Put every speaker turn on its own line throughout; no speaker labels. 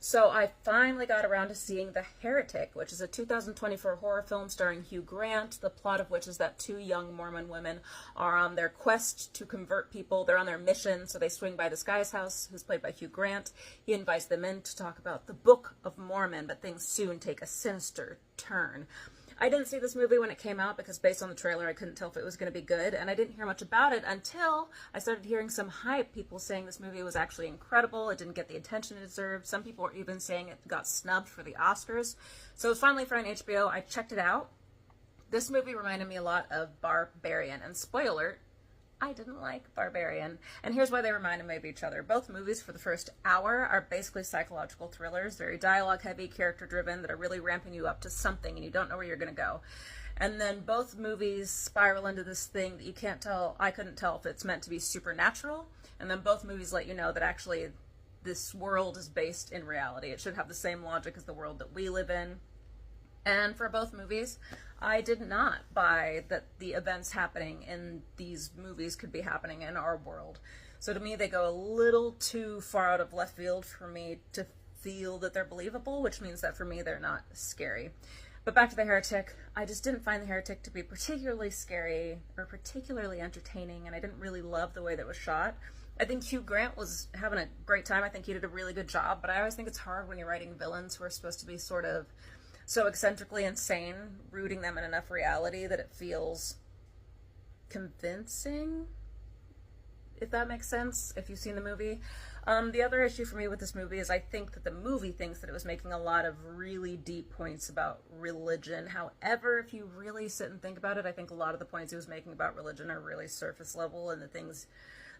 So I finally got around to seeing The Heretic, which is a 2024 horror film starring Hugh Grant, the plot of which is that two young Mormon women are on their quest to convert people. They're on their mission, so they swing by this guy's house, who's played by Hugh Grant. He invites them in to talk about the Book of Mormon, but things soon take a sinister turn. I didn't see this movie when it came out because based on the trailer I couldn't tell if it was going to be good, and I didn't hear much about it until I started hearing some hype, people saying this movie was actually incredible, it didn't get the attention it deserved. Some people were even saying it got snubbed for the Oscars. So it was finally found on HBO. I checked it out. This movie reminded me a lot of Barbarian, and spoiler, I didn't like Barbarian. And here's why they reminded me of each other. Both movies for the first hour are basically psychological thrillers, very dialogue heavy, character driven, that are really ramping you up to something and you don't know where you're going to go. And then both movies spiral into this thing that you can't tell, I couldn't tell if it's meant to be supernatural. And then both movies let you know that actually this world is based in reality. It should have the same logic as the world that we live in. And for both movies, I did not buy that the events happening in these movies could be happening in our world. So to me, they go a little too far out of left field for me to feel that they're believable, which means that for me, they're not scary. But back to The Heretic, I just didn't find The Heretic to be particularly scary or particularly entertaining, and I didn't really love the way that it was shot. I think Hugh Grant was having a great time. I think he did a really good job, but I always think it's hard when you're writing villains who are supposed to be sort of so eccentrically insane, rooting them in enough reality that it feels convincing, if that makes sense, if you've seen the movie. The other issue for me with this movie is I think that the movie thinks that it was making a lot of really deep points about religion. However, if you really sit and think about it, I think a lot of the points he was making about religion are really surface level and the things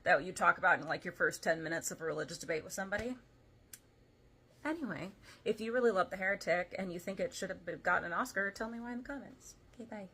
that you talk about in like your first 10 minutes of a religious debate with somebody. Anyway, if you really love The Heretic and you think it should have gotten an Oscar, tell me why in the comments. Okay, bye.